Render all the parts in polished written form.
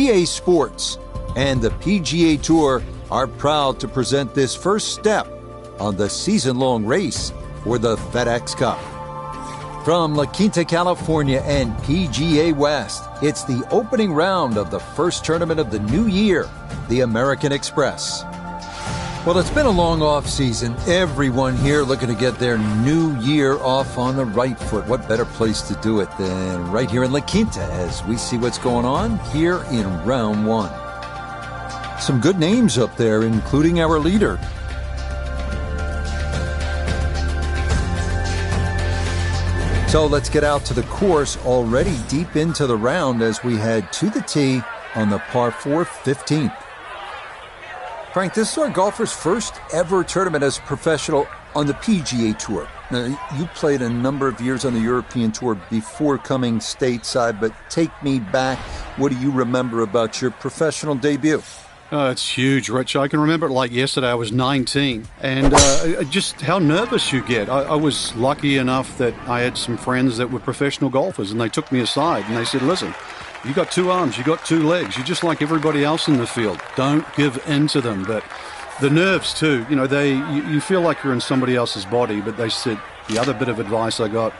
EA Sports and the PGA Tour are proud to present this first step on the season-long race for the FedEx Cup. From La Quinta, California and PGA West, it's the opening round of the first tournament of the new year, the American Express. Well, it's been a long off-season. Everyone here looking to get their new year off on the right foot. What better place to do it than right here in La Quinta as we see what's going on here in round one. Some good names up there, including our leader. So let's get out to the course, already deep into the round as we head to the tee on the par 4 15th. Frank, this is our golfer's first ever tournament as a professional on the PGA Tour. You played a number of years on the European Tour before coming stateside, but take me back. What do you remember about your professional debut? It's huge, Rich. I can remember it like yesterday. I was 19, and just how nervous you get. I was lucky enough that I had some friends that were professional golfers, and they took me aside, and they said, listen, you got two arms, you got two legs, you're just like everybody else in the field. Don't give in to them. But the nerves too, you feel like you're in somebody else's body, but they said the other bit of advice I got,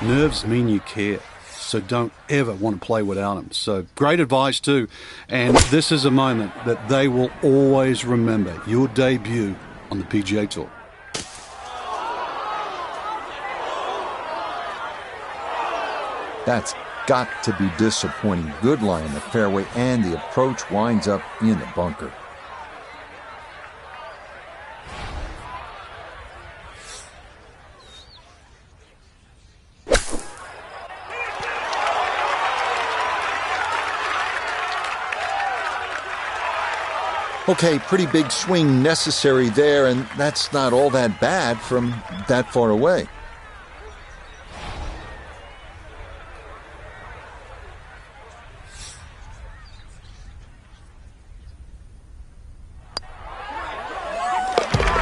nerves mean you care. So don't ever want to play without them. So great advice too. And this is a moment that they will always remember, your debut on the PGA Tour. That's got to be disappointing. Good lie in the fairway, and the approach winds up in the bunker. Okay, pretty big swing necessary there, and that's not all that bad from that far away.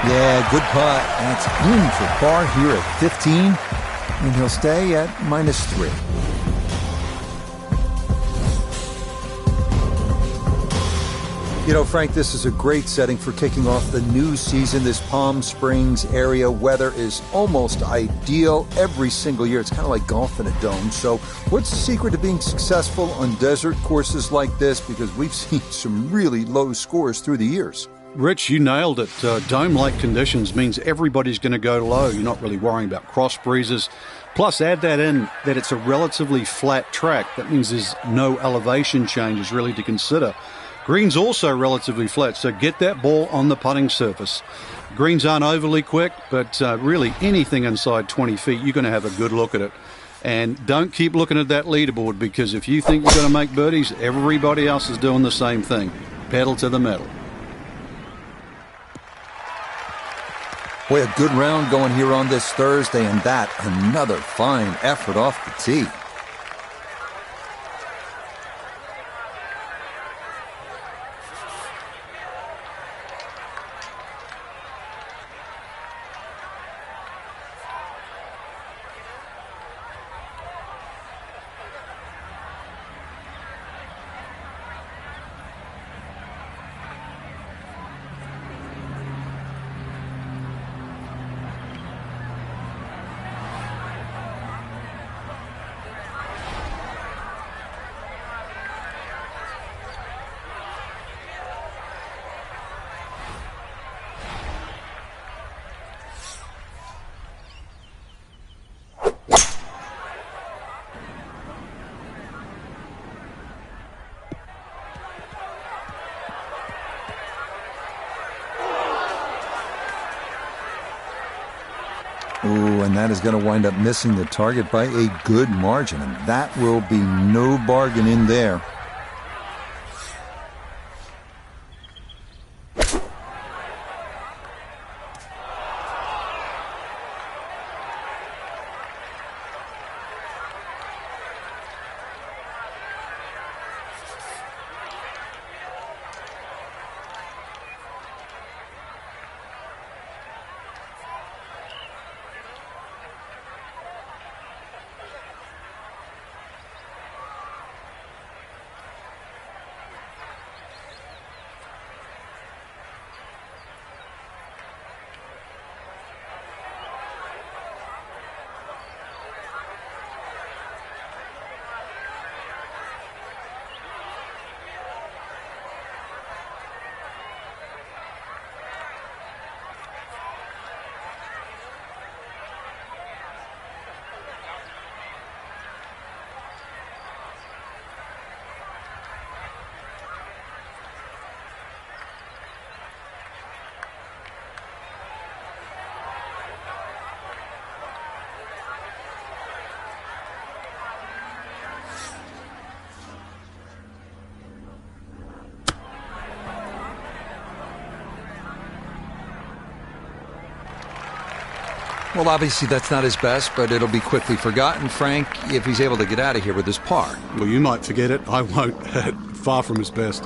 Yeah, good putt. That's in for par here at 15, and he'll stay at -3. You know, Frank, this is a great setting for kicking off the new season. This Palm Springs area weather is almost ideal every single year. It's kind of like golf in a dome. So what's the secret to being successful on desert courses like this? Because we've seen some really low scores through the years. Rich, you nailed it. Dome-like conditions means everybody's going to go low. You're not really worrying about cross breezes. Plus, add that in that it's a relatively flat track. That means there's no elevation changes really to consider. Green's also relatively flat, so get that ball on the putting surface. Greens aren't overly quick, but really anything inside 20 feet, you're going to have a good look at it. And don't keep looking at that leaderboard, because if you think you're going to make birdies, everybody else is doing the same thing. Pedal to the metal. Boy, a good round going here on this Thursday, and that another fine effort off the tee. Ooh, and that is going to wind up missing the target by a good margin, and that will be no bargain in there. Well, obviously that's not his best, but it'll be quickly forgotten, Frank, if he's able to get out of here with his par. Well, you might forget it. I won't. Far from his best.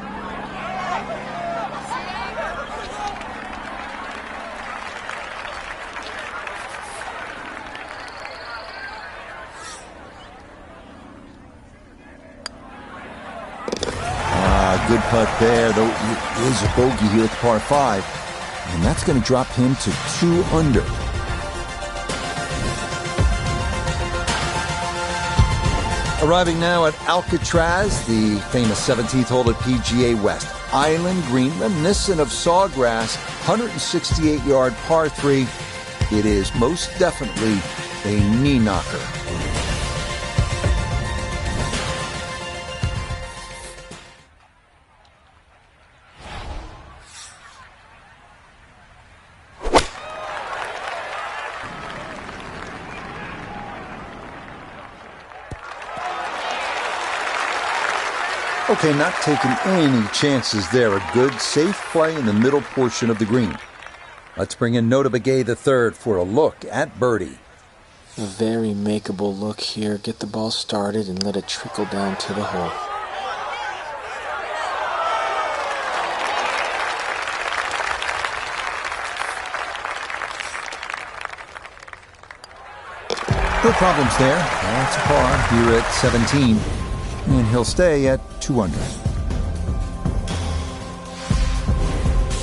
Good putt there. Though it is a bogey here at the par 5. And that's going to drop him to 2 under. Arriving now at Alcatraz, the famous 17th hole at PGA West. Island green, reminiscent of Sawgrass, 168-yard par 3. It is most definitely a knee knocker. Okay, not taking any chances there. A good, safe play in the middle portion of the green. Let's bring in Nota Begay III for a look at birdie. A very makeable look here. Get the ball started and let it trickle down to the hole. No problems there. That's a par here at 17. And he'll stay at 2 under.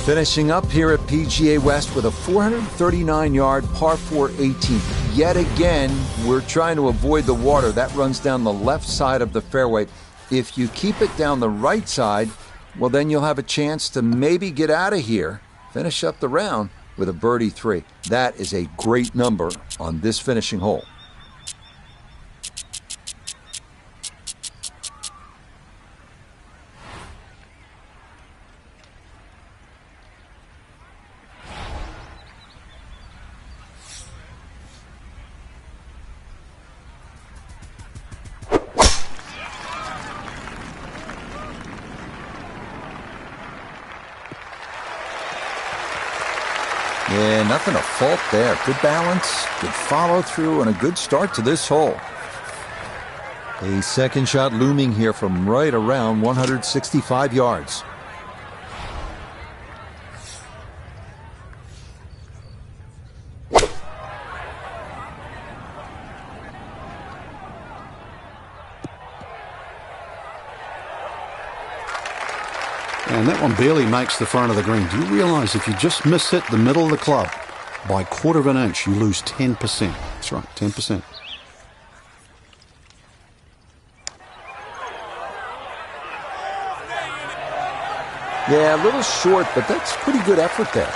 Finishing up here at PGA West with a 439-yard par 4 18. Yet again, we're trying to avoid the water. That runs down the left side of the fairway. If you keep it down the right side, well, then you'll have a chance to maybe get out of here, finish up the round with a birdie 3. That is a great number on this finishing hole. Yeah, nothing to fault there. Good balance, good follow through, and a good start to this hole. A second shot looming here from right around 165 yards. And that one barely makes the front of the green. Do you realize if you just miss hit the middle of the club by a quarter of an inch, you lose 10%? That's right, 10%. Yeah, a little short, but that's pretty good effort there.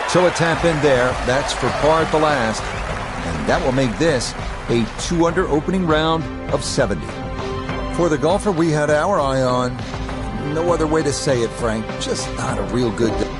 So a tap in there. That's for par at the last. And that will make this a 2 under opening round of 70. For the golfer we had our eye on, no other way to say it, Frank, just not a real good day.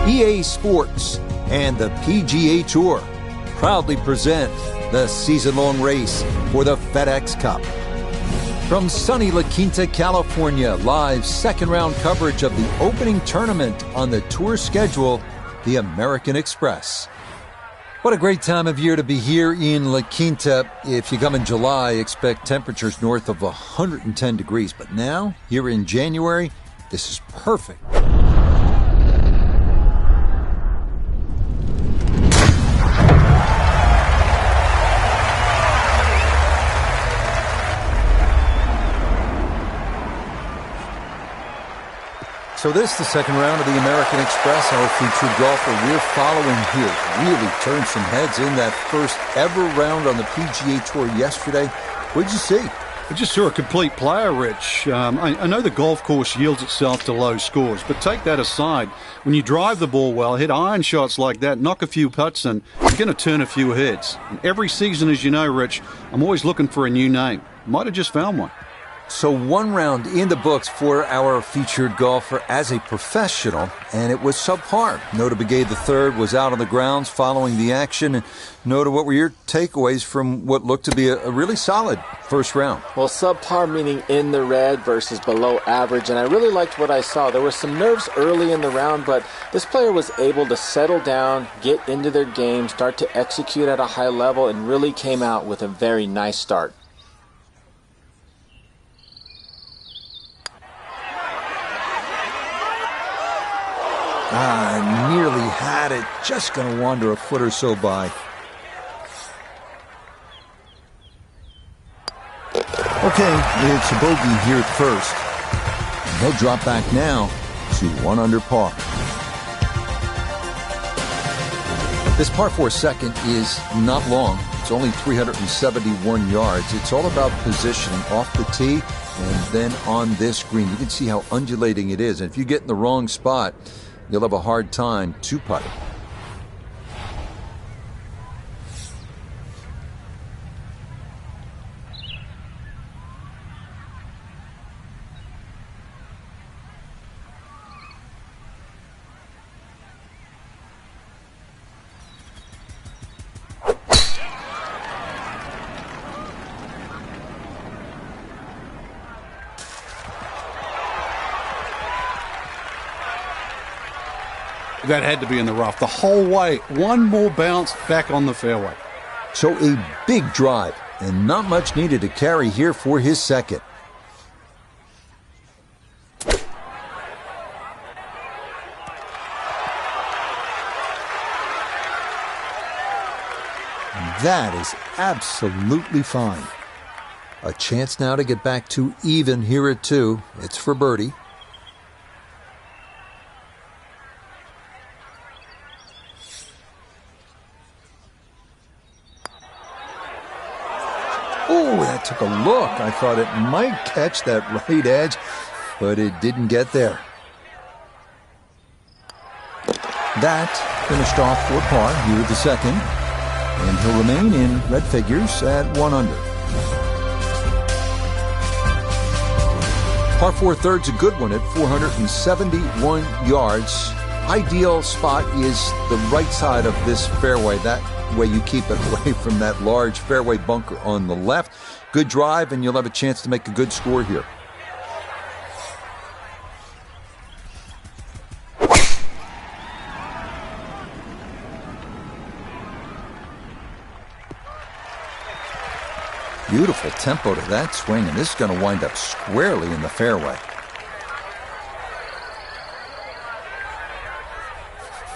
EA Sports and the PGA Tour proudly present the season-long race for the FedEx Cup. From sunny La Quinta, California, live second-round coverage of the opening tournament on the tour schedule, the American Express. What a great time of year to be here in La Quinta. If you come in July, expect temperatures north of 110 degrees. But now, here in January, this is perfect. So this, the second round of the American Express, our featured golfer we're following here, really turned some heads in that first ever round on the PGA Tour yesterday. What did you see? I just saw a complete player, Rich. I know the golf course yields itself to low scores, but take that aside. When you drive the ball well, hit iron shots like that, knock a few putts in, you're going to turn a few heads. And every season, as you know, Rich, I'm always looking for a new name. Might have just found one. So one round in the books for our featured golfer as a professional, and it was subpar. Nota Begay III was out on the grounds following the action. And Nota, what were your takeaways from what looked to be a really solid first round? Well, subpar meaning in the red versus below average, and I really liked what I saw. There was some nerves early in the round, but this player was able to settle down, get into their game, start to execute at a high level, and really came out with a very nice start. Nearly had it. Just going to wander a foot or so by. Okay, it's a bogey here at first. And he'll drop back now to 1 under par. This par 4 second is not long. It's only 371 yards. It's all about positioning off the tee and then on this green. You can see how undulating it is. And if you get in the wrong spot, you'll have a hard time two-putting. That had to be in the rough the whole way. One more bounce back on the fairway. So a big drive, and not much needed to carry here for his second. That is absolutely fine. A chance now to get back to even here at 2. It's for birdie. Oh, that took a look. I thought it might catch that right edge, but it didn't get there. That finished off for par here the second, and he'll remain in red figures at 1 under. Par 4 third's a good one at 471 yards. Ideal spot is the right side of this fairway. That way you keep it away from that large fairway bunker on the left. Good drive, and you'll have a chance to make a good score here. Beautiful tempo to that swing, and this is going to wind up squarely in the fairway.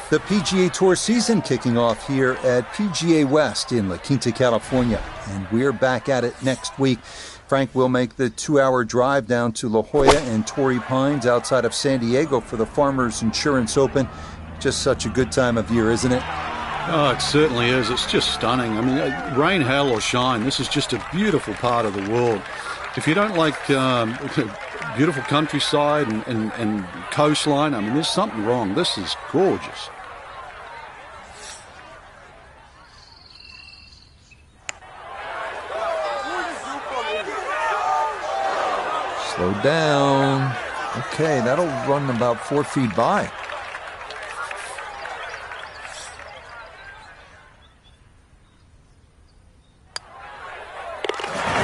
The PGA Tour season kicking off here at PGA West in La Quinta, California. And we're back at it next week. Frank will make the 2-hour drive down to La Jolla and Torrey Pines outside of San Diego for the Farmers Insurance Open. Just such a good time of year, isn't it? Oh, it certainly is. It's just stunning. I mean, rain, hail, or shine, this is just a beautiful part of the world. If you don't like beautiful countryside and coastline, I mean, there's something wrong. This is gorgeous. Slow down. Okay, that'll run about 4 feet by.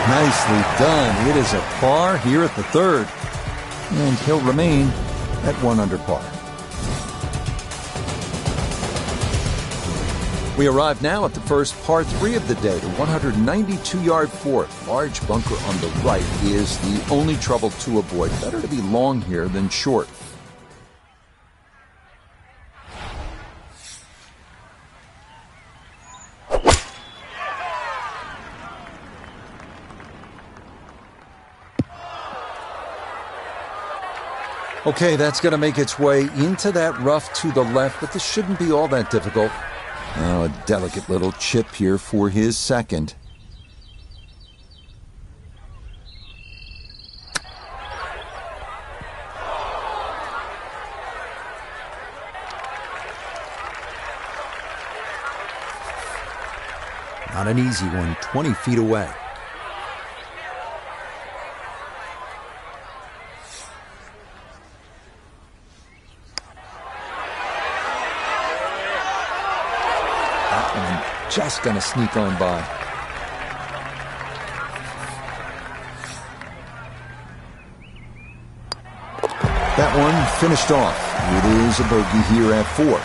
Now Nicely done. It is a par here at the third. And he'll remain at 1 under par. We arrive now at the first par 3 of the day, the 192-yard fourth. Large bunker on the right is the only trouble to avoid. Better to be long here than short. Okay, that's going to make its way into that rough to the left, but this shouldn't be all that difficult. Now a delicate little chip here for his second. Not an easy one, 20 feet away. Just going to sneak on by. That one finished off. It is a bogey here at 4.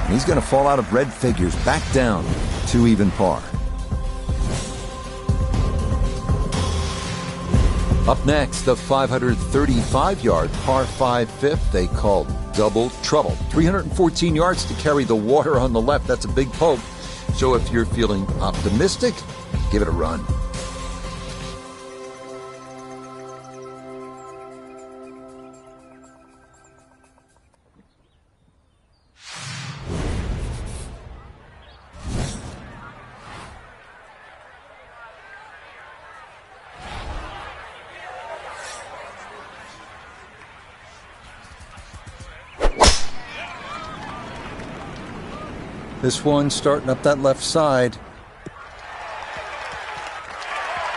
And he's going to fall out of red figures, back down to even par. Up next, the 535-yard par 5 fifth they call double trouble. 314 yards to carry the water on the left. That's a big poke. So if you're feeling optimistic, give it a run. This one starting up that left side.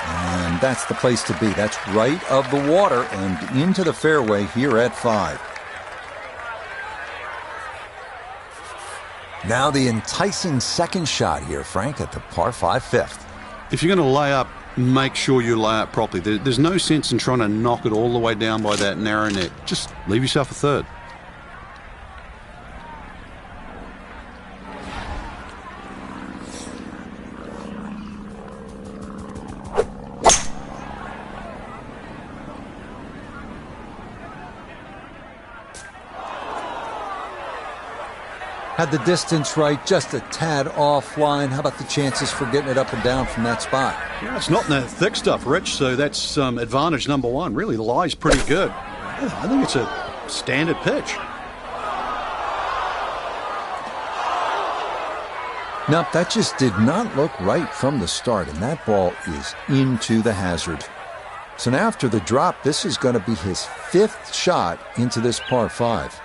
And that's the place to be. That's right of the water and into the fairway here at 5. Now the enticing second shot here, Frank, at the par 5 fifth. If you're going to lay up, make sure you lay up properly. There's no sense in trying to knock it all the way down by that narrow net. Just leave yourself a third. Had the distance right, just a tad offline. How about the chances for getting it up and down from that spot? Yeah, it's not in that thick stuff, Rich, so that's advantage number one. Really, the lie's pretty good. I think it's a standard pitch. Nope, that just did not look right from the start, and that ball is into the hazard. So now after the drop, this is going to be his 5th shot into this par 5.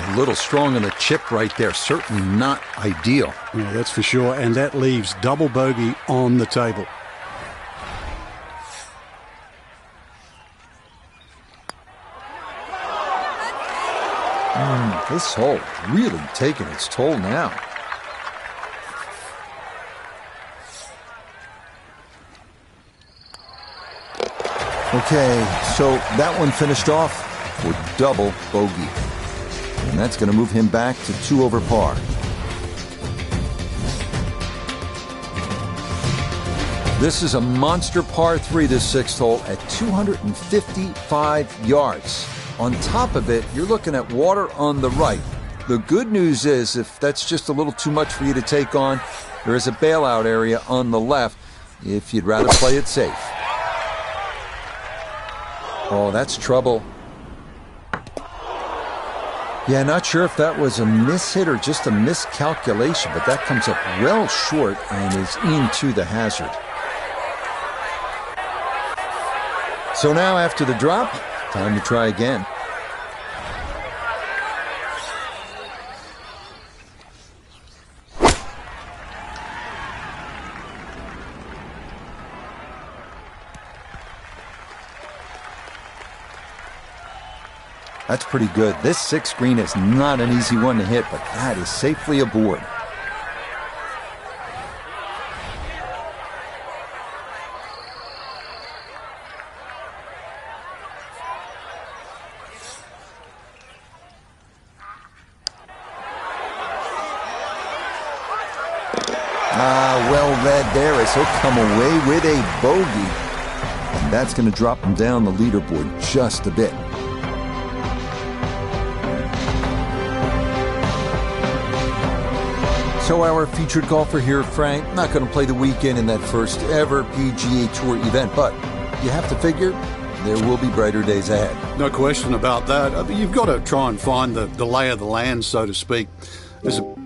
A little strong on the chip right there. Certainly not ideal. Yeah, that's for sure. And that leaves double bogey on the table. This hole really taking its toll now. Okay, so that one finished off for double bogey. And that's going to move him back to 2 over par. This is a monster par 3, this 6th hole, at 255 yards. On top of it, you're looking at water on the right. The good news is, if that's just a little too much for you to take on, there is a bailout area on the left if you'd rather play it safe. Oh, that's trouble. Yeah, not sure if that was a mishit or just a miscalculation, but that comes up well short and is into the hazard. So now after the drop, time to try again. That's pretty good. This 6th green is not an easy one to hit, but that is safely aboard. Well read there as he'll come away with a bogey. And that's going to drop him down the leaderboard just a bit. So our featured golfer here, Frank, not going to play the weekend in that first ever PGA Tour event, but you have to figure there will be brighter days ahead. No question about that. You've got to try and find the lay of the land, so to speak. There's a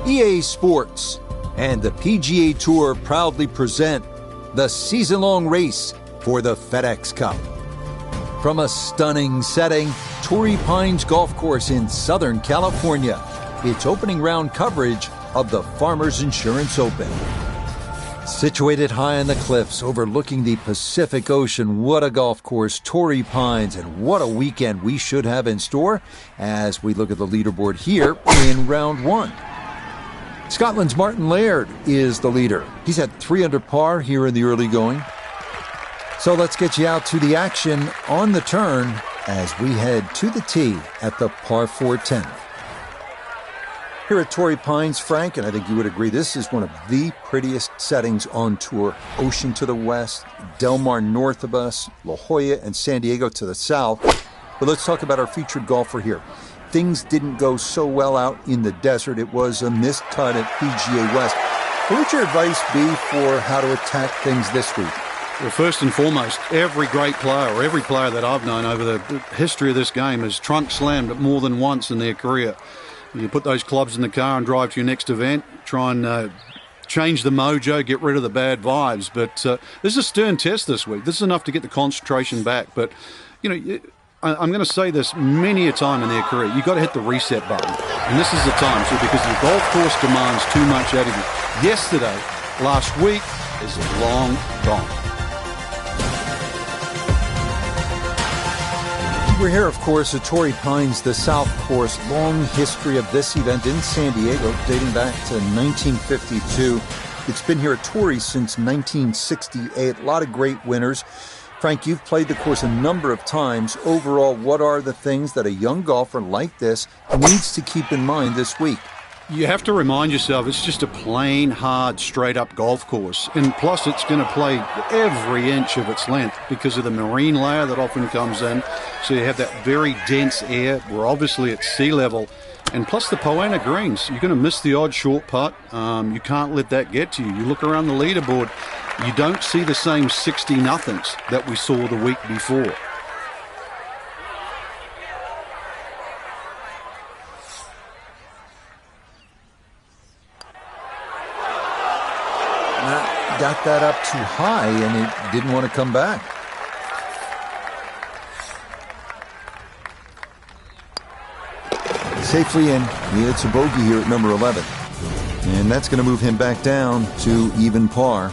EA Sports and the PGA Tour proudly present the season-long race for the FedEx Cup. From a stunning setting, Torrey Pines Golf Course in Southern California, it's opening round coverage of the Farmers Insurance Open. Situated high on the cliffs overlooking the Pacific Ocean, what a golf course, Torrey Pines, and what a weekend we should have in store as we look at the leaderboard here in round one. Scotland's Martin Laird is the leader. He's at 3 under par here in the early going. So let's get you out to the action on the turn as we head to the tee at the par 4 10th. Here at Torrey Pines, Frank, and I think you would agree, this is one of the prettiest settings on tour. Ocean to the west, Del Mar north of us, La Jolla and San Diego to the south. But let's talk about our featured golfer here. Things didn't go so well out in the desert. It was a missed cut at PGA West. What would your advice be for how to attack things this week? Well, first and foremost, every great player, or every player that I've known over the history of this game has trunk slammed it more than once in their career. You put those clubs in the car and drive to your next event, try and change the mojo, get rid of the bad vibes. But this is a stern test this week. This is enough to get the concentration back. But, you know, I'm going to say this many a time in their career. You've got to hit the reset button. And this is the time, so because the golf course demands too much out of you. Yesterday, last week, is long gone. We're here, of course, at Torrey Pines, the South Course. Long history of this event in San Diego, dating back to 1952. It's been here at Torrey since 1968. A lot of great winners. Frank, you've played the course a number of times. Overall, what are the things that a young golfer like this needs to keep in mind this week? You have to remind yourself it's just a plain, hard, straight-up golf course. And plus, it's going to play every inch of its length because of the marine layer that often comes in. So you have that very dense air. We're obviously at sea level. And plus the Poana greens. You're going to miss the odd short putt. You can't let that get to you. You look around the leaderboard, you don't see the same 60-nothings that we saw the week before. Got that up too high, and it didn't want to come back. Safely in. It's a bogey here at number 11. And that's going to move him back down to even par.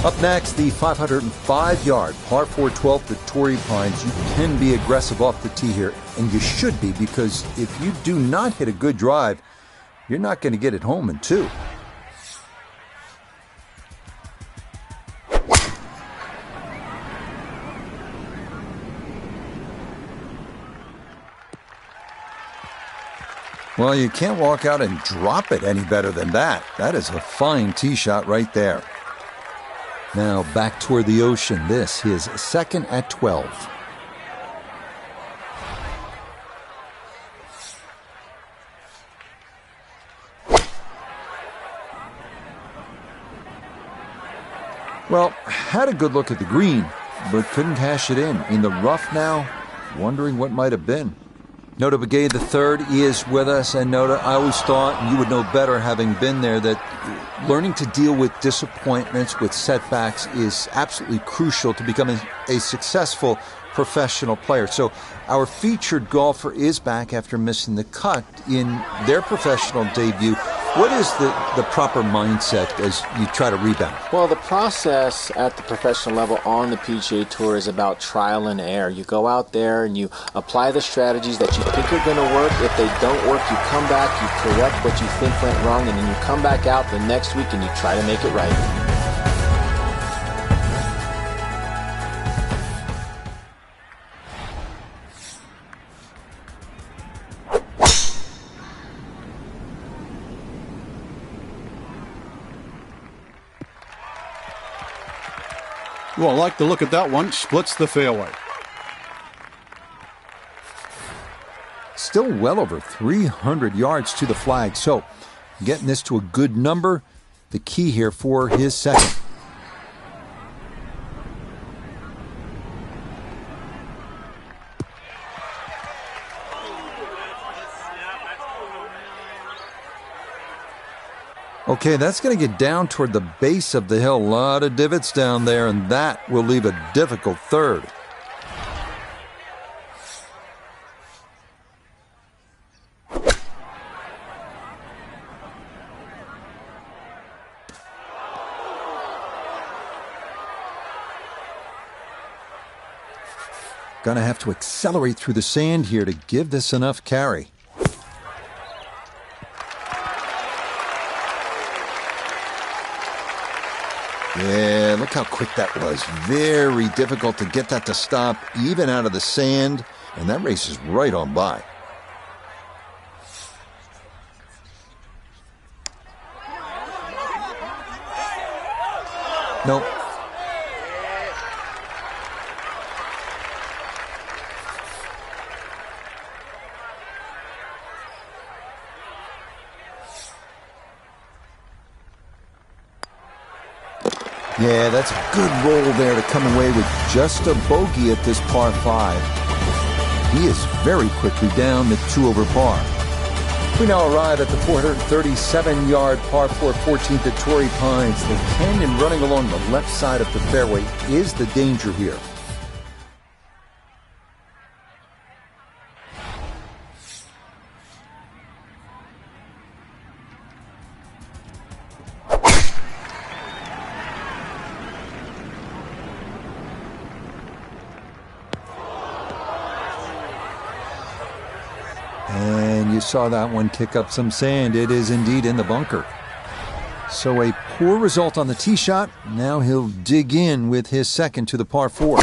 Up next, the 505-yard par 4 12th at Torrey Pines. You can be aggressive off the tee here, and you should be, because if you do not hit a good drive, you're not going to get it home in two. Well, you can't walk out and drop it any better than that. That is a fine tee shot right there. Now back toward the ocean. This his second at 12. Well, had a good look at the green, but couldn't cash it in the rough now, wondering what might have been. Nota Begay III is with us, and Nota, I always thought, and you would know better having been there, that learning to deal with disappointments, with setbacks, is absolutely crucial to becoming a successful professional player. So our featured golfer is back after missing the cut in their professional debut. What is the proper mindset as you try to rebound? Well, the process at the professional level on the PGA Tour is about trial and error. You go out there and you apply the strategies that you think are going to work. If they don't work, you come back, you correct what you think went wrong, and then you come back out the next week and you try to make it right. Well, I like the look at that one. Splits the fairway. Still well over 300 yards to the flag. So getting this to a good number, the key here for his second. Okay, that's going to get down toward the base of the hill. A lot of divots down there, and that will leave a difficult third. Gonna have to accelerate through the sand here to give this enough carry. Yeah, look how quick that was. Very difficult to get that to stop, even out of the sand, and that race is right on by. Nope. Yeah, that's a good roll there to come away with just a bogey at this par 5. He is very quickly down to 2 over par. We now arrive at the 437-yard par 4 14th at Torrey Pines. The canyon running along the left side of the fairway is the danger here. And you saw that one kick up some sand. It is indeed in the bunker. So a poor result on the tee shot. Now he'll dig in with his second to the par 4.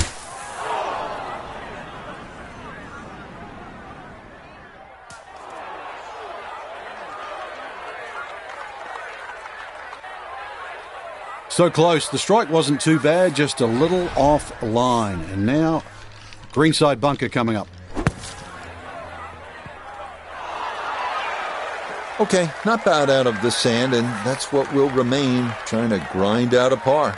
So close. The strike wasn't too bad, just a little off line. And now, greenside bunker coming up. Okay, not bad out of the sand, and that's what will remain, trying to grind out a par.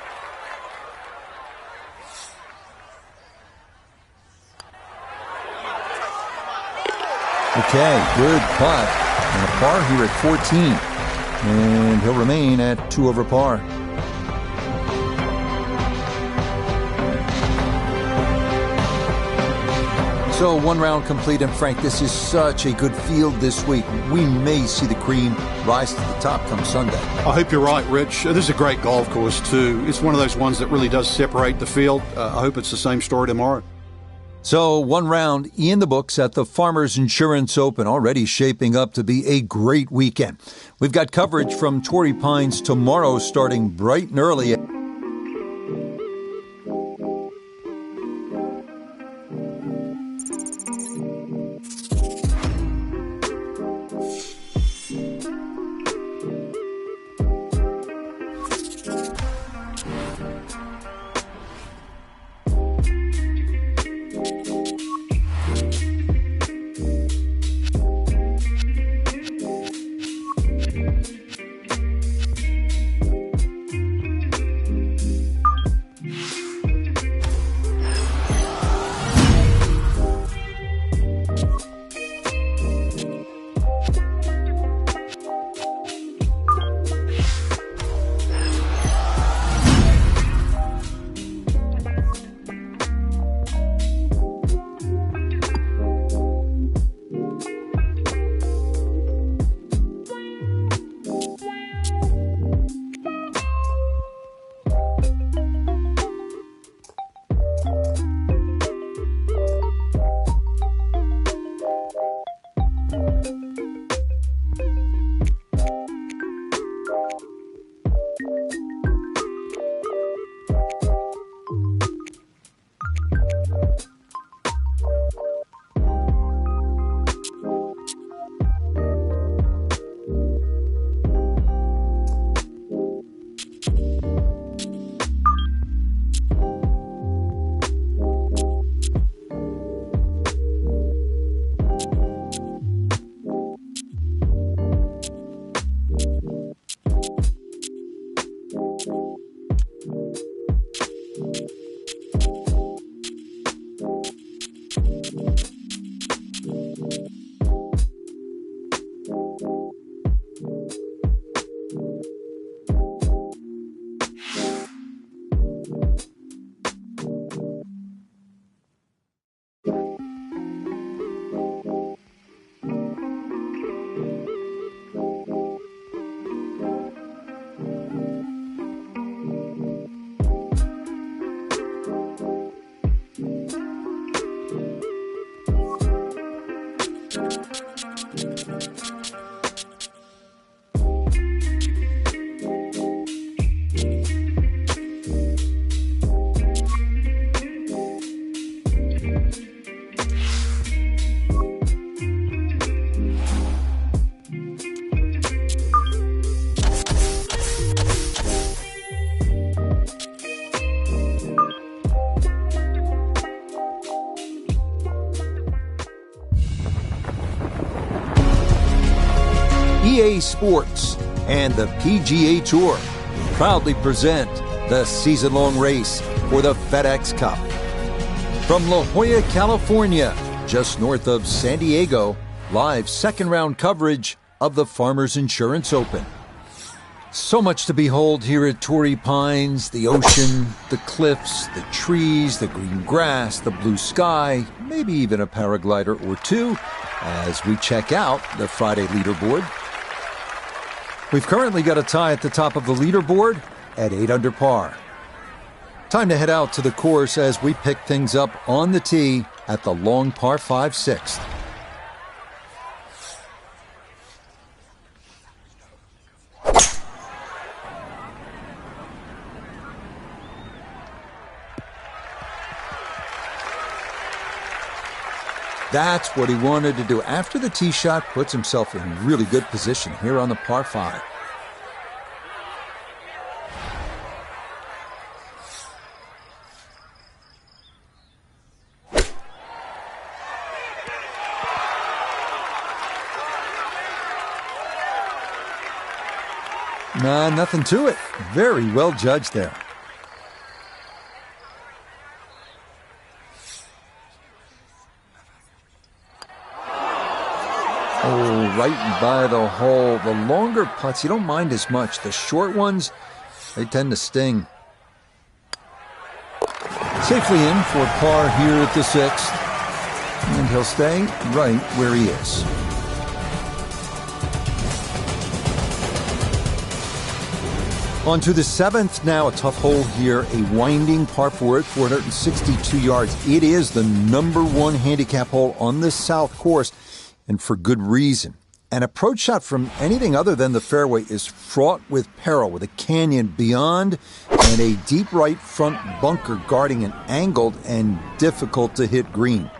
Okay, good putt, and a par here at 14. And he'll remain at 2 over par. So 1 round complete, and Frank, this is such a good field this week. We may see the cream rise to the top come Sunday. I hope you're right, Rich. This is a great golf course, too. It's one of those ones that really does separate the field. I hope it's the same story tomorrow. So 1 round in the books at the Farmers Insurance Open, already shaping up to be a great weekend. We've got coverage from Torrey Pines tomorrow starting bright and early. EA Sports and the PGA Tour proudly present the season-long race for the FedEx Cup. From La Jolla, California, just north of San Diego, live second-round coverage of the Farmers Insurance Open. So much to behold here at Torrey Pines: the ocean, the cliffs, the trees, the green grass, the blue sky, maybe even a paraglider or two as we check out the Friday leaderboard. We've currently got a tie at the top of the leaderboard at 8 under par. Time to head out to the course as we pick things up on the tee at the long par 5 sixth. That's what he wanted to do. After the tee shot, puts himself in really good position here on the par 5. Nothing to it. Very well judged there. Oh, right by the hole. The longer putts, you don't mind as much. The short ones, they tend to sting. Safely in for par here at the 6th. And he'll stay right where he is. On to the 7th now, a tough hole here, a winding par 4 at 462 yards. It is the number 1 handicap hole on the South course, and for good reason. An approach shot from anything other than the fairway is fraught with peril, with a canyon beyond and a deep right front bunker guarding an angled and difficult to hit green.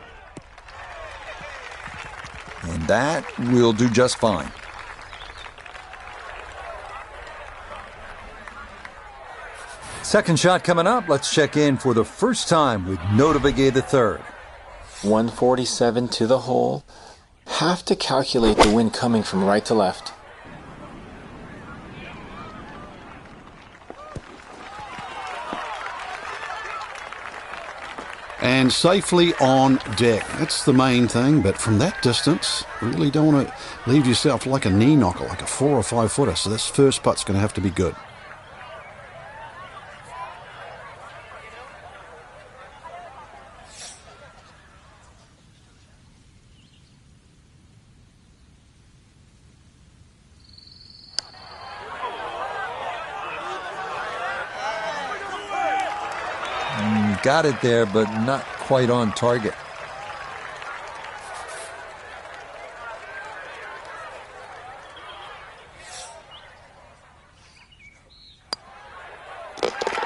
And that will do just fine. Second shot coming up. Let's check in for the first time with Notavigay III. 147 to the hole. Have to calculate the wind coming from right to left. And safely on deck. That's the main thing, but from that distance, really don't want to leave yourself like a knee knocker, like a 4 or 5 footer. So this first putt's going to have to be good. Got it there, but not quite on target.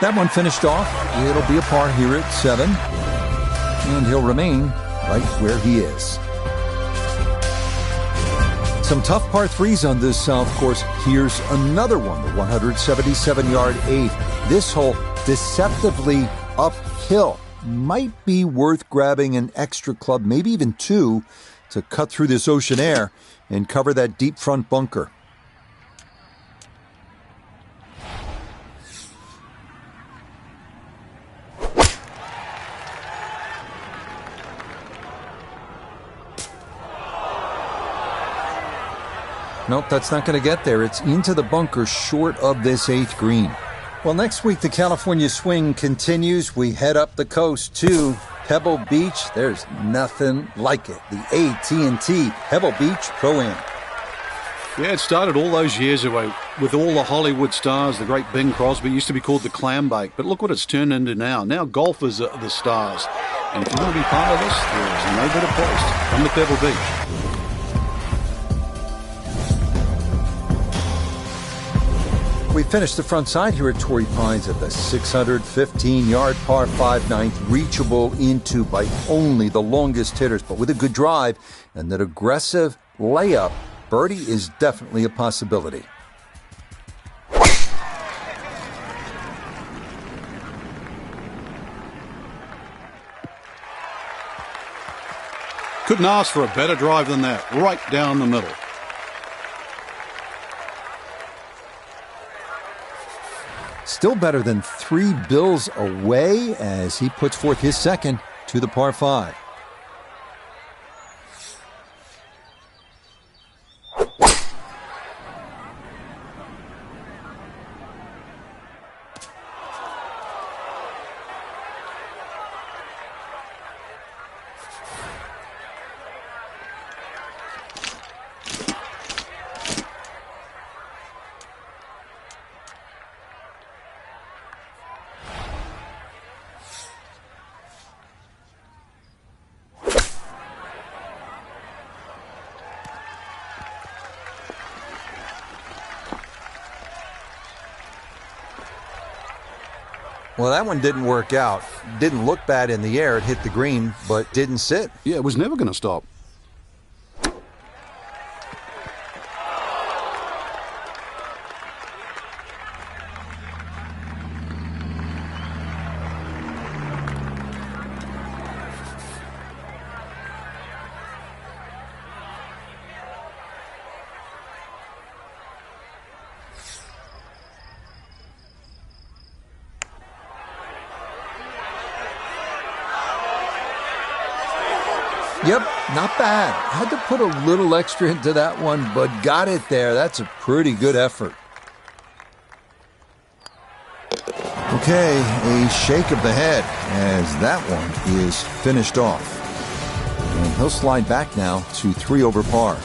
That one finished off. It'll be a par here at 7. And he'll remain right where he is. Some tough par 3s on this South course. Here's another one, the 177-yard 8th. This hole deceptively uphill. Might be worth grabbing an extra club, maybe even 2, to cut through this ocean air and cover that deep front bunker. Nope, that's not going to get there. It's into the bunker short of this 8th green. Well, next week, the California swing continues. We head up the coast to Pebble Beach. There's nothing like it. The AT&T Pebble Beach Pro-Am. Yeah, it started all those years ago with all the Hollywood stars. The great Bing Crosby used to be called the clam bake. But look what it's turned into now. Now golfers are the stars. And if you want to be part of this, there is no better place. Come to Pebble Beach. We finished the front side here at Torrey Pines at the 615-yard par 5 9th, reachable into by only the longest hitters, but with a good drive and that aggressive layup, birdie is definitely a possibility. Couldn't ask for a better drive than that, right down the middle. Still better than 3 bills away as he puts forth his second to the par 5. Well, that one didn't work out. Didn't look bad in the air. It hit the green, but didn't sit. Yeah, it was never going to stop. Yep, not bad. Had to put a little extra into that one, but got it there. That's a pretty good effort. Okay, a shake of the head as that one is finished off. And he'll slide back now to 3 over par.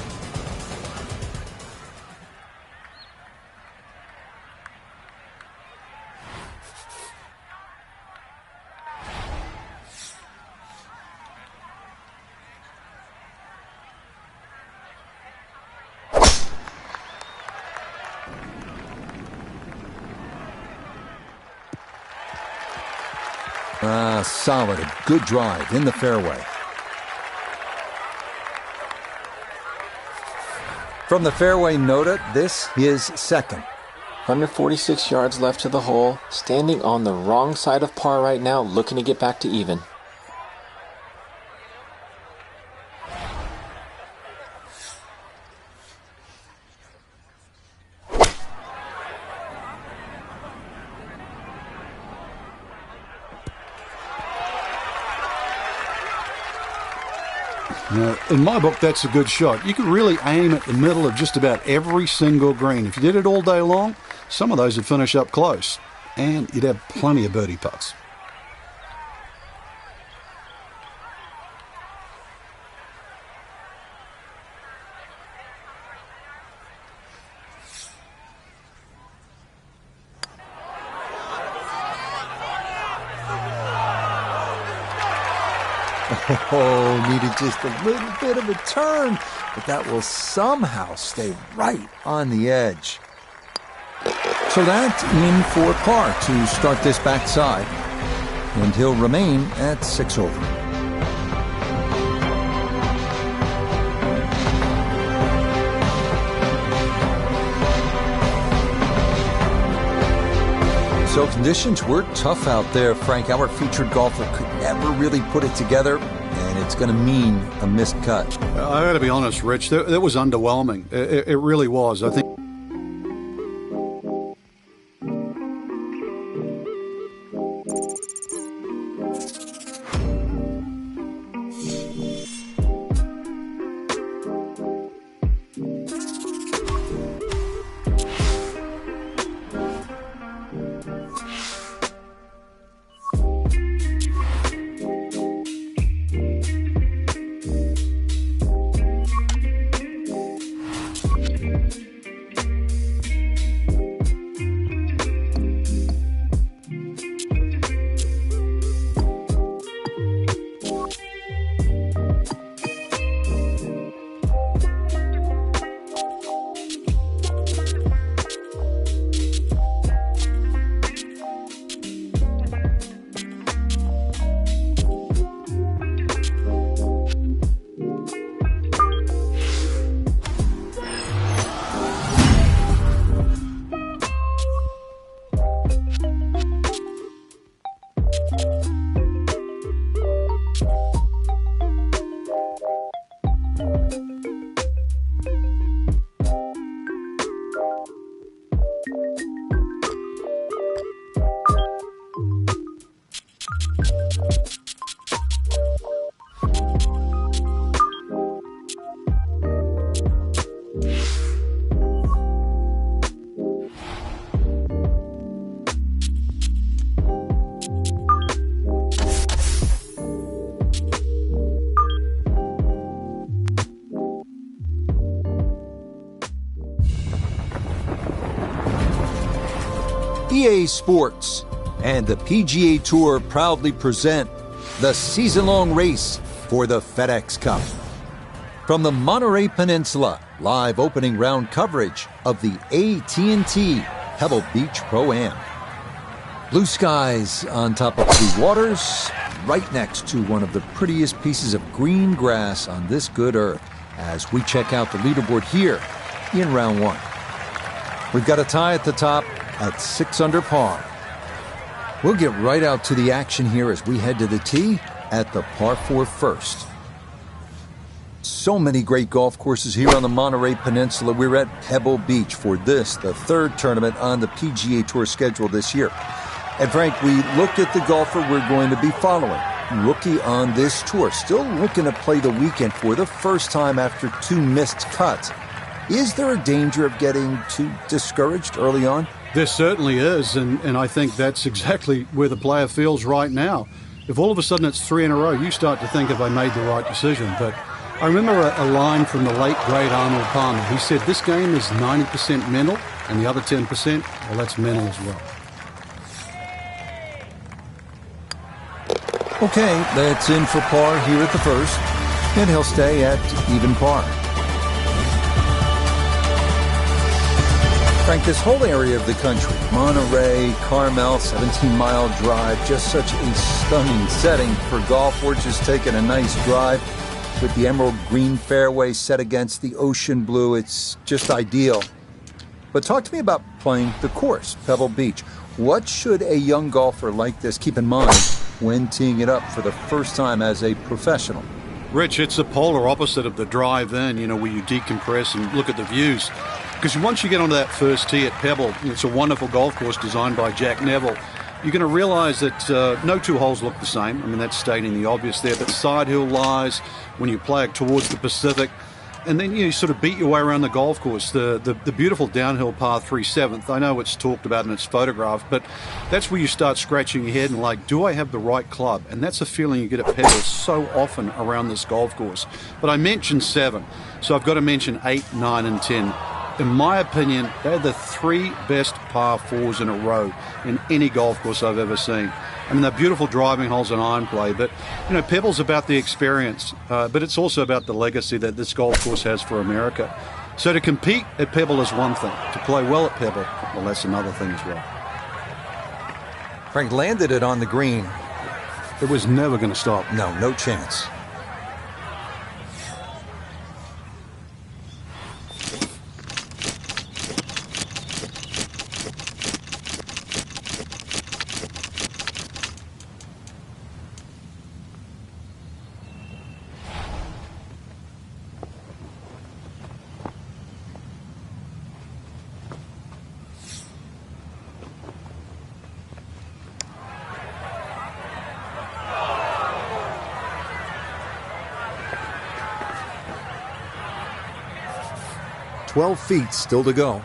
Solid, a good drive in the fairway. From the fairway nota, this is second. Under 46 yards left to the hole, standing on the wrong side of par right now, looking to get back to even. Now, in my book, that's a good shot. You can really aim at the middle of just about every single green. If you did it all day long, some of those would finish up close, and you'd have plenty of birdie putts. Oh, needed just a little bit of a turn, but that will somehow stay right on the edge. So that's in for par to start this backside, and he'll remain at 6 over. So conditions were tough out there, Frank. Our featured golfer could never really put it together, and it's going to mean a missed cut. I got to be honest, Rich, that was underwhelming. It really was. I think. EA Sports and the PGA Tour proudly present the season-long race for the FedEx Cup. From the Monterey Peninsula, live opening round coverage of the AT&T Pebble Beach Pro-Am. Blue skies on top of blue waters, right next to one of the prettiest pieces of green grass on this good earth as we check out the leaderboard here in round one. We've got a tie at the top at 6 under par. We'll get right out to the action here as we head to the tee at the par 4 first. So many great golf courses here on the Monterey Peninsula. We're at Pebble Beach for this, the third tournament on the PGA Tour schedule this year. And Frank, we looked at the golfer we're going to be following. Rookie on this tour, still looking to play the weekend for the first time after 2 missed cuts. Is there a danger of getting too discouraged early on? There certainly is, and I think that's exactly where the player feels right now. If all of a sudden it's 3 in a row, you start to think, have I made the right decision? But I remember a line from the late, great Arnold Palmer. He said, this game is 90% mental, and the other 10%, well, that's mental as well. Okay, that's in for par here at the first, and he'll stay at even par. Frank, this whole area of the country, Monterey, Carmel, 17-mile drive, just such a stunning setting for golf. We're just taking a nice drive with the emerald green fairway set against the ocean blue. It's just ideal. But talk to me about playing the course, Pebble Beach. What should a young golfer like this keep in mind when teeing it up for the first time as a professional? Rich, it's the polar opposite of the drive-in, where you decompress and look at the views. Because once you get onto that first tee at Pebble, it's a wonderful golf course designed by Jack Neville. You're going to realize that no 2 holes look the same. I mean, that's stating the obvious there. But side hill lies when you play it towards the Pacific. And then you sort of beat your way around the golf course. The beautiful downhill par 3 7th. I know it's talked about and it's photographed, but that's where you start scratching your head and like, do I have the right club? And that's a feeling you get at Pebble so often around this golf course. But I mentioned 7, so I've got to mention 8, 9, and 10. In my opinion, they're the 3 best par 4s in a row in any golf course I've ever seen. I mean, they're beautiful driving holes and iron play, but, Pebble's about the experience, but it's also about the legacy that this golf course has for America. So to compete at Pebble is one thing. To play well at Pebble, well, that's another thing as well. Frank landed it on the green. It was never going to stop. No chance. "12 feet still to go."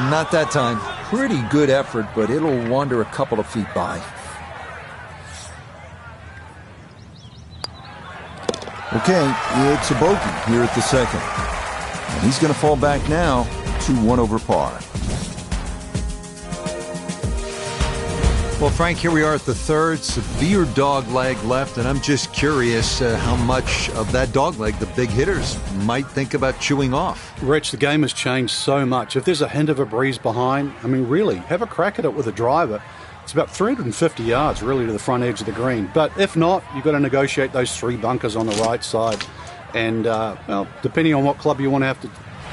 Not that time. Pretty good effort, but it'll wander a couple of feet by. Okay, it's a bogey here at the second. And he's going to fall back now to 1 over par. Well, Frank, here we are at the third. Severe dog leg left, and I'm just curious how much of that dog leg the big hitters might think about chewing off. Rich, the game has changed so much. If there's a hint of a breeze behind, I mean, really, have a crack at it with a driver. It's about 350 yards, really, to the front edge of the green. But if not, you've got to negotiate those 3 bunkers on the right side. And, depending on what club you want to have to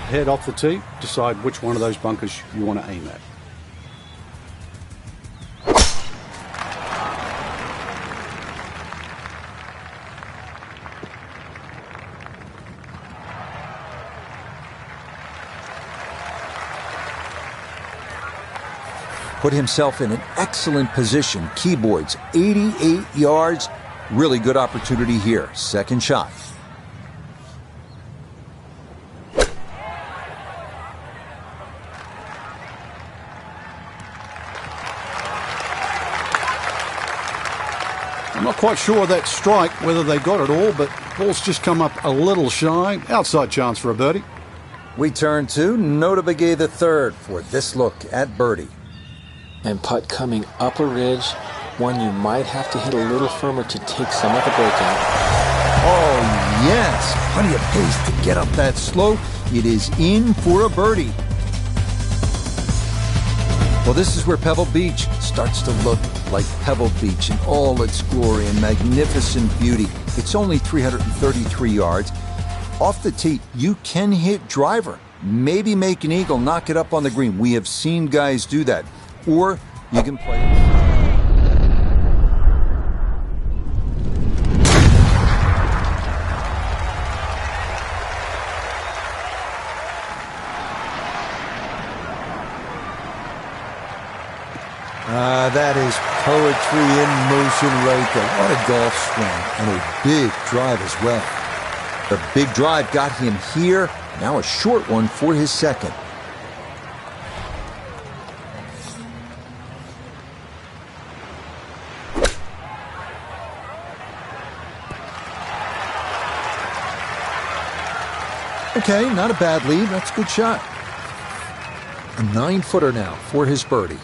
head off the tee, decide which one of those bunkers you want to aim at. Put himself in an excellent position. Keyboards, 88 yards. Really good opportunity here. Second shot. I'm not quite sure that strike, whether they got it all, but ball's just come up a little shy. Outside chance for a birdie. We turn to Nota Begay the third for this look at birdie. And putt coming up a ridge, one you might have to hit a little firmer to take some of the breakout. Oh, yes. Plenty of pace to get up that slope. It is in for a birdie. Well, this is where Pebble Beach starts to look like Pebble Beach in all its glory and magnificent beauty. It's only 333 yards. Off the tee, you can hit driver. Maybe make an eagle, knock it up on the green. We have seen guys do that. Or you can play. That is poetry in motion right there. What a golf swing and a big drive as well. The big drive got him here. Now a short one for his second. Okay, not a bad lead. That's a good shot. A 9-footer now for his birdie.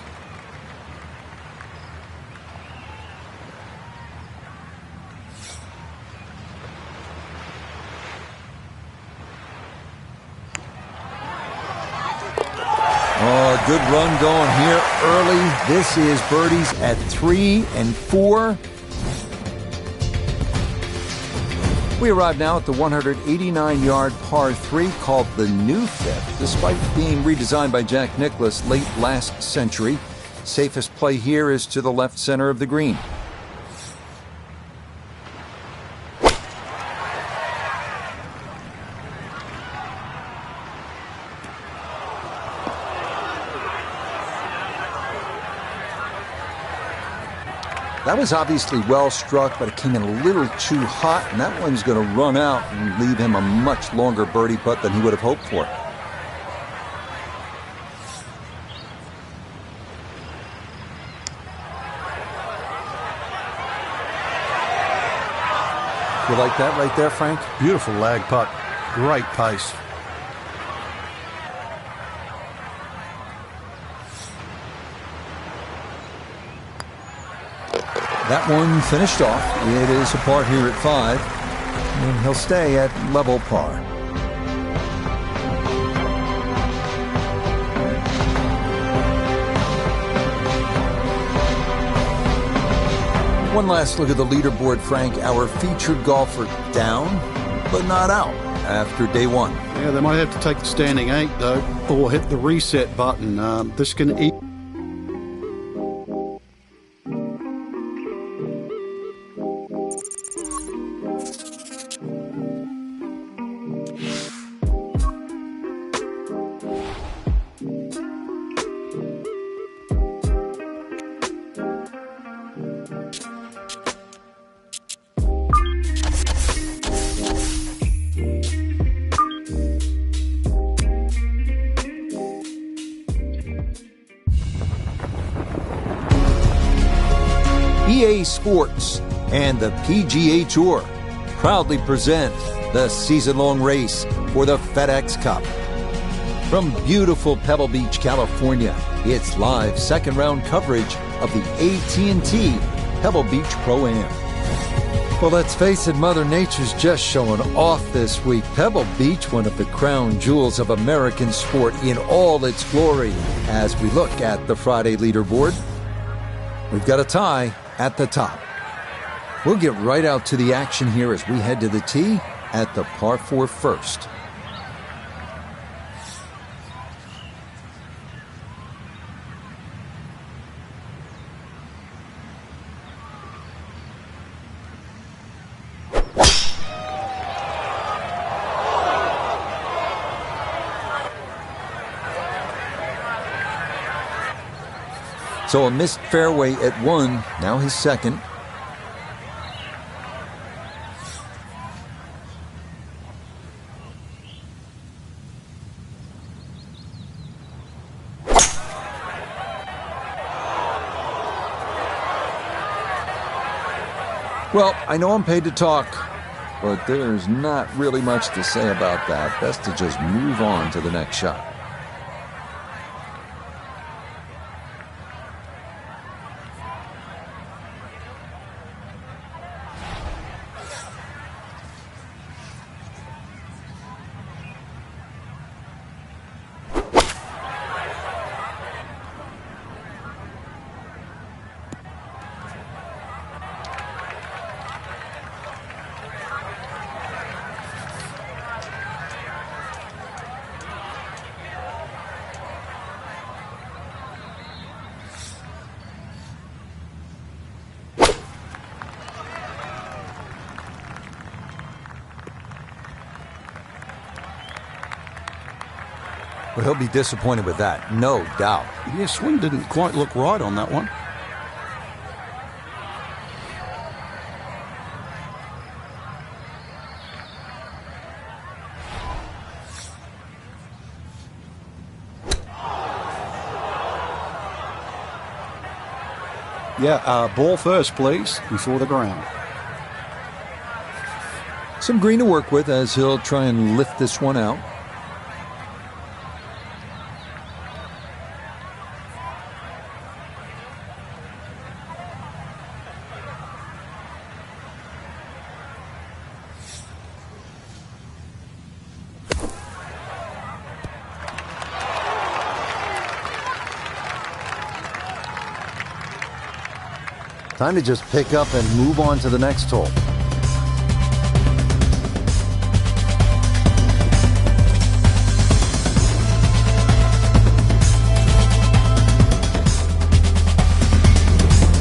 Oh, good run going here early. This is birdies at 3 and 4. We arrive now at the 189-yard par 3 called the New Fifth. Despite being redesigned by Jack Nicklaus late last century, safest play here is to the left center of the green. That was obviously well struck, but it came in a little too hot, and that one's going to run out and leave him a much longer birdie putt than he would have hoped for. You like that right there, Frank? Beautiful lag putt. Great pace. That one finished off. It is a par here at 5, and he'll stay at level par. One last look at the leaderboard, Frank. Our featured golfer down, but not out after day one. Yeah, they might have to take the standing 8, though, or hit the reset button. This can eat. EA Sports and the PGA Tour proudly present the season-long race for the FedEx Cup. From beautiful Pebble Beach, California, it's live second-round coverage of the AT&T Pebble Beach Pro-Am. Well, let's face it, Mother Nature's just showing off this week. Pebble Beach, one of the crown jewels of American sport in all its glory. As we look at the Friday leaderboard, we've got a tie at the top. We'll get right out to the action here as we head to the tee at the par 4 first. So a missed fairway at 1, now his second. Well, I know I'm paid to talk, but there's not really much to say about that. Best to just move on to the next shot. Well, he'll be disappointed with that, no doubt. Yeah, swing didn't quite look right on that one. Yeah, ball first, please, before the ground. Some green to work with as he'll try and lift this one out. Time to just pick up and move on to the next hole.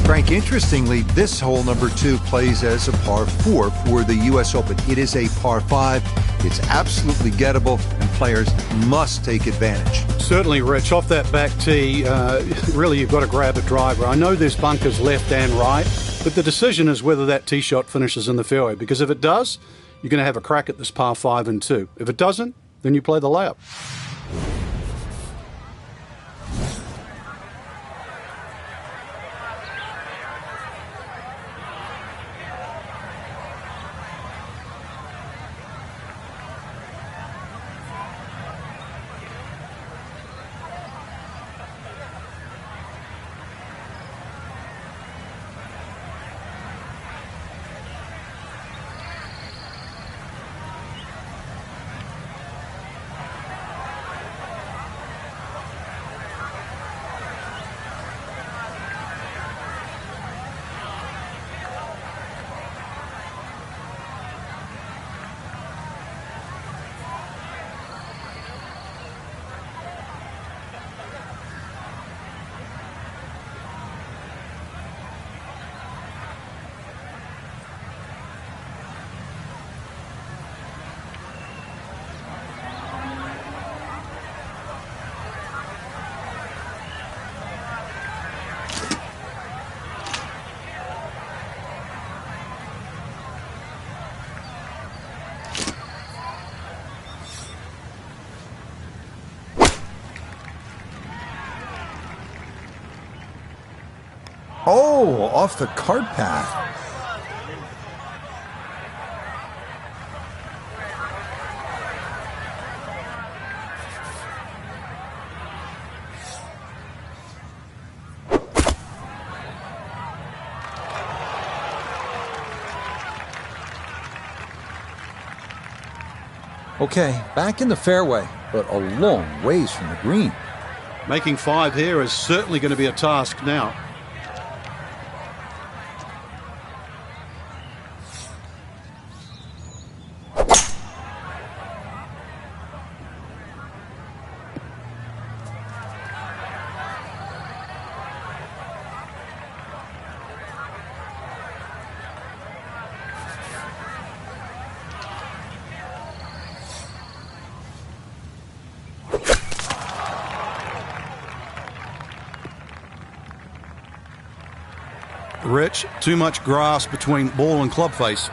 Frank, interestingly, this hole number 2 plays as a par 4 for the U.S. Open. It is a par 5. It's absolutely gettable, and players must take advantage. Certainly, Rich, off that back tee, really you've got to grab a driver. I know there's bunkers left and right, but the decision is whether that tee shot finishes in the fairway, because if it does, you're going to have a crack at this par 5 and 2. If it doesn't, then you play the layup. Oh, off the cart path. Okay, back in the fairway, but a long ways from the green. Making 5 here is certainly going to be a task now. Rich, too much grass between ball and club face.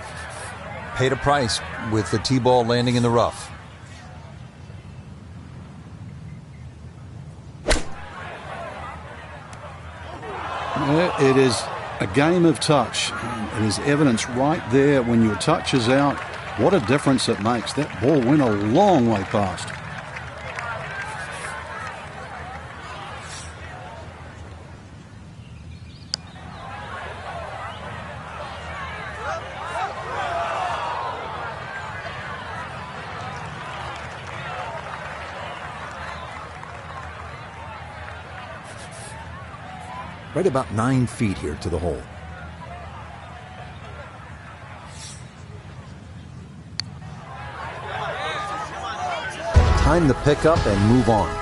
Paid a price with the tee ball landing in the rough. It is a game of touch. And there's evidence right there when your touch is out. What a difference it makes. That ball went a long way past. Right about 9 feet here to the hole. Time to pick up and move on.